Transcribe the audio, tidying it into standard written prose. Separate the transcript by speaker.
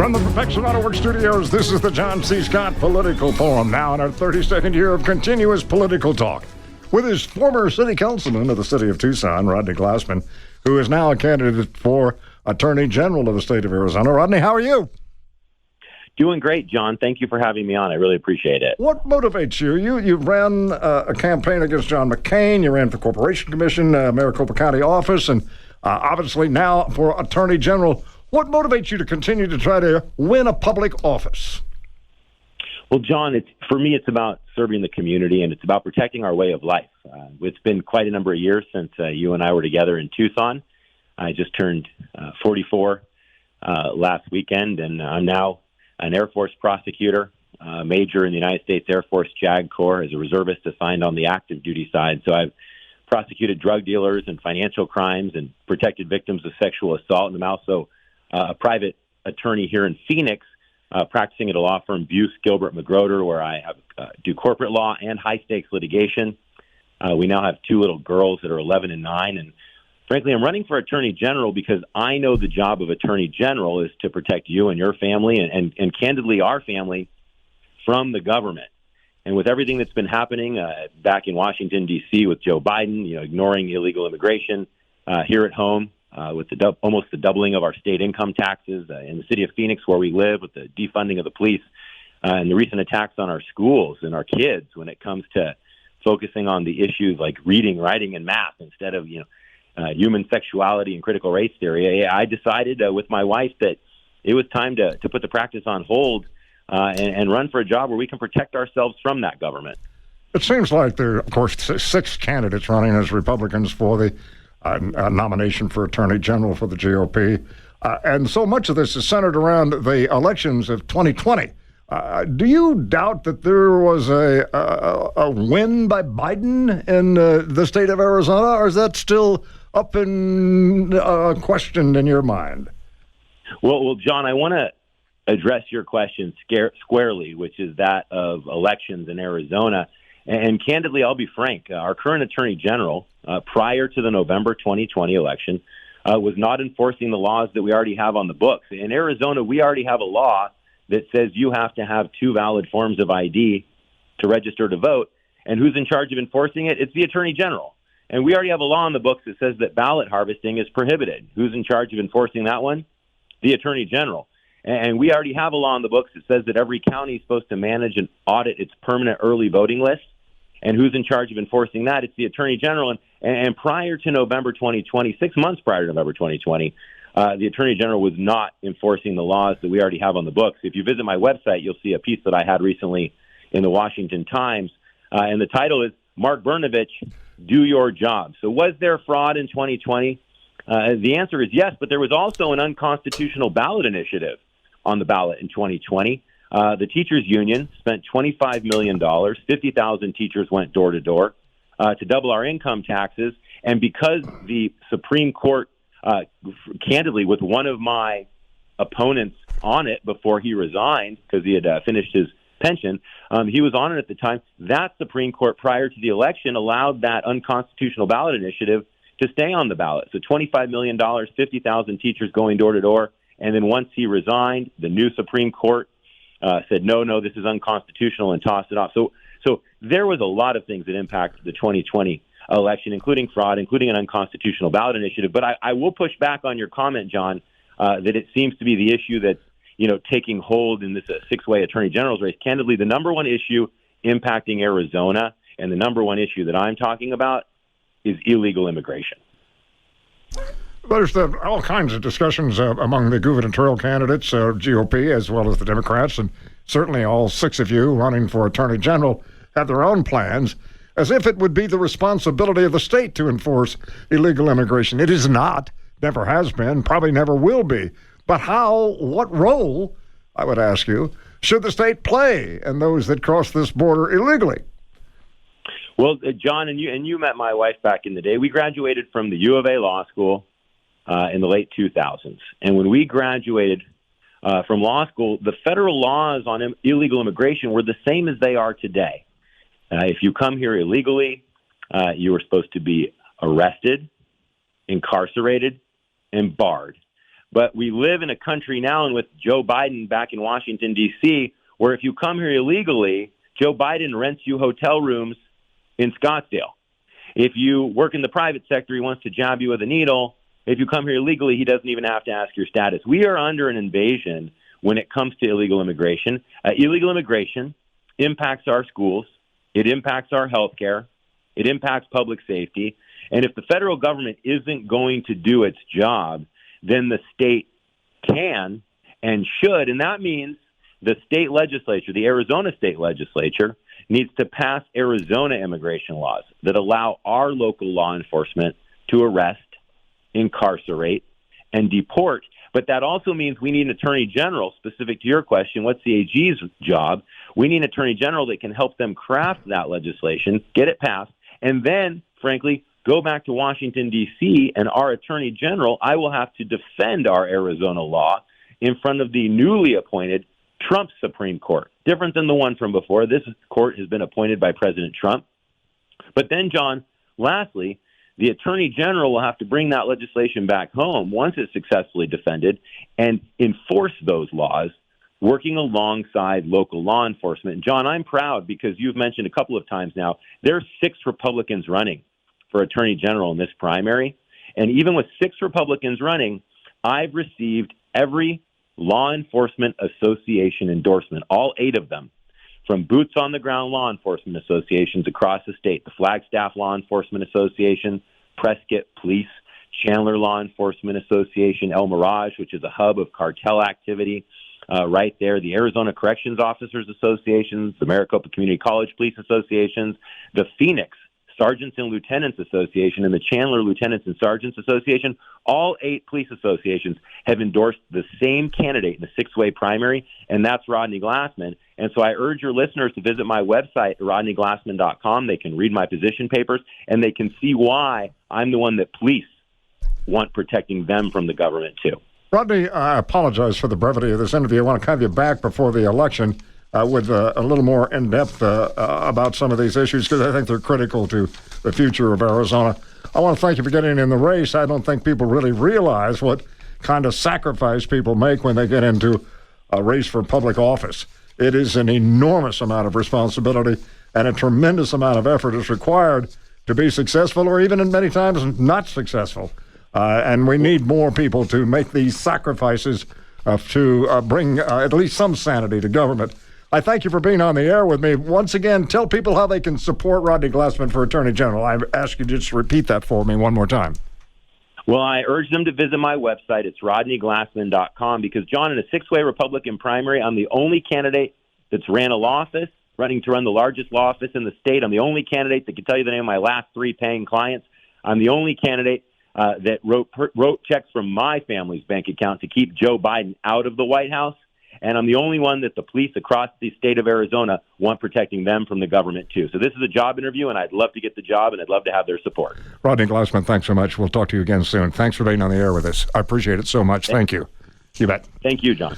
Speaker 1: From the Perfection Auto Works Studios, this is the John C. Scott Political Forum, now in our 32nd year of continuous political talk, with his former city councilman of the city of Tucson, Rodney Glassman, who is now a candidate for Attorney General of the state of Arizona. Rodney, how are you?
Speaker 2: Doing great, John. Thank you for having me on. I really appreciate it.
Speaker 1: What motivates you? You ran a campaign against John McCain. You ran for Corporation Commission, Maricopa County office, and obviously now for Attorney General. What motivates you to continue to try to win a public office?
Speaker 2: Well, John, for me, it's about serving the community, and it's about protecting our way of life. It's been quite a number of years since you and I were together in Tucson. I just turned 44 last weekend, and I'm now an Air Force prosecutor, major in the United States Air Force JAG Corps as a reservist assigned on the active duty side. So I've prosecuted drug dealers and financial crimes and protected victims of sexual assault, and I'm also a private attorney here in Phoenix, practicing at a law firm, Buse, Gilbert, McGroder, where I do corporate law and high-stakes litigation. We now have two little girls that are 11 and 9, and frankly, I'm running for Attorney General because I know the job of Attorney General is to protect you and your family and candidly, our family from the government. And with everything that's been happening back in Washington, D.C. with Joe Biden, ignoring illegal immigration, here at home, with almost the doubling of our state income taxes in the city of Phoenix where we live, with the defunding of the police, and the recent attacks on our schools and our kids when it comes to focusing on the issues like reading, writing, and math instead of, human sexuality and critical race theory. I decided with my wife that it was time to put the practice on hold and run for a job where we can protect ourselves from that government.
Speaker 1: It seems like there are, of course, 6 candidates running as Republicans for the nomination for Attorney General for the GOP. And so much of this is centered around the elections of 2020. Do you doubt that there was a win by Biden in the state of Arizona, or is that still up in question in your mind?
Speaker 2: Well, John, I want to address your question squarely, which is that of elections in Arizona. And candidly, I'll be frank, our current Attorney General, prior to the November 2020 election, was not enforcing the laws that we already have on the books. In Arizona, we already have a law that says you have to have 2 valid forms of ID to register to vote. And who's in charge of enforcing it? It's the Attorney General. And we already have a law on the books that says that ballot harvesting is prohibited. Who's in charge of enforcing that one? The Attorney General. And we already have a law on the books that says that every county is supposed to manage and audit its permanent early voting list. And who's in charge of enforcing that? It's the Attorney General. And prior to November 2020, 6 months prior to November 2020, the Attorney General was not enforcing the laws that we already have on the books. If you visit my website, you'll see a piece that I had recently in the Washington Times, and the title is Mark Brnovich, Do Your Job. So was there fraud in 2020? The answer is yes, but there was also an unconstitutional ballot initiative on the ballot in 2020. The teachers union spent $25 million. 50,000 teachers went door to door to double our income taxes. And because the Supreme Court, candidly, with one of my opponents on it before he resigned because he had finished his pension, he was on it at the time. That Supreme Court, prior to the election, allowed that unconstitutional ballot initiative to stay on the ballot. So $25 million, 50,000 teachers going door to door. And then once he resigned, the new Supreme Court said, no, this is unconstitutional, and tossed it off. So there was a lot of things that impacted the 2020 election, including fraud, including an unconstitutional ballot initiative. But I will push back on your comment, John, that it seems to be the issue that's taking hold in this 6-way Attorney General's race. Candidly, the number one issue impacting Arizona and the number one issue that I'm talking about is illegal immigration.
Speaker 1: There's all kinds of discussions among the gubernatorial candidates, GOP, as well as the Democrats, and certainly all 6 of you running for Attorney General have their own plans, as if it would be the responsibility of the state to enforce illegal immigration. It is not, never has been, probably never will be. But what role, I would ask you, should the state play in those that cross this border illegally?
Speaker 2: Well, John, and you met my wife back in the day. We graduated from the U of A Law School in the late 2000s. And when we graduated from law school, the federal laws on illegal immigration were the same as they are today. If you come here illegally, you were supposed to be arrested, incarcerated, and barred. But we live in a country now, and with Joe Biden back in Washington, D.C., where if you come here illegally, Joe Biden rents you hotel rooms in Scottsdale. If you work in the private sector, he wants to jab you with a needle. If you come here illegally, he doesn't even have to ask your status. We are under an invasion when it comes to illegal immigration. Illegal immigration impacts our schools. It impacts our health care. It impacts public safety. And if the federal government isn't going to do its job, then the state can and should. And that means the state legislature, the Arizona state legislature, needs to pass Arizona immigration laws that allow our local law enforcement to arrest, incarcerate, and deport. But that also means we need an attorney general, specific to your question, what's the AG's job? We need an attorney general that can help them craft that legislation, get it passed, and then, frankly, go back to Washington, D.C., and our attorney general, I will have to defend our Arizona law in front of the newly appointed Trump Supreme Court. Different than the one from before. This court has been appointed by President Trump. But then, John, lastly, the attorney general will have to bring that legislation back home once it's successfully defended and enforce those laws, working alongside local law enforcement. And John, I'm proud because you've mentioned a couple of times now, there are 6 Republicans running for attorney general in this primary. And even with 6 Republicans running, I've received every law enforcement association endorsement, all 8 of them, from boots on the ground law enforcement associations across the state, the Flagstaff Law Enforcement Association, Prescott Police, Chandler Law Enforcement Association, El Mirage, which is a hub of cartel activity right there, the Arizona Corrections Officers Associations, the Maricopa Community College Police Associations, the Phoenix Sergeants and Lieutenants Association, and the Chandler Lieutenants and Sergeants Association. All 8 police associations have endorsed the same candidate in the 6-way primary, and that's Rodney Glassman. And so I urge your listeners to visit my website, rodneyglassman.com. They can read my position papers, and they can see why I'm the one that police want protecting them from the government, too.
Speaker 1: Rodney, I apologize for the brevity of this interview. I want to have you back before the election with a little more in-depth about some of these issues, because I think they're critical to the future of Arizona. I want to thank you for getting in the race. I don't think people really realize what kind of sacrifice people make when they get into a race for public office. It is an enormous amount of responsibility, and a tremendous amount of effort is required to be successful, or even many times not successful. And we need more people to make these sacrifices to bring at least some sanity to government. I thank you for being on the air with me. Once again, tell people how they can support Rodney Glassman for Attorney General. I ask you to just repeat that for me one more time.
Speaker 2: Well, I urge them to visit my website. It's rodneyglassman.com, because, John, in a 6-way Republican primary, I'm the only candidate that's ran a law office, running to run the largest law office in the state. I'm the only candidate that can tell you the name of my last 3 paying clients. I'm the only candidate that wrote checks from my family's bank account to keep Joe Biden out of the White House. And I'm the only one that the police across the state of Arizona want protecting them from the government, too. So this is a job interview, and I'd love to get the job, and I'd love to have their support.
Speaker 1: Rodney Glassman, thanks so much. We'll talk to you again soon. Thanks for being on the air with us. I appreciate it so much. Thank you. You bet.
Speaker 2: Thank you, John.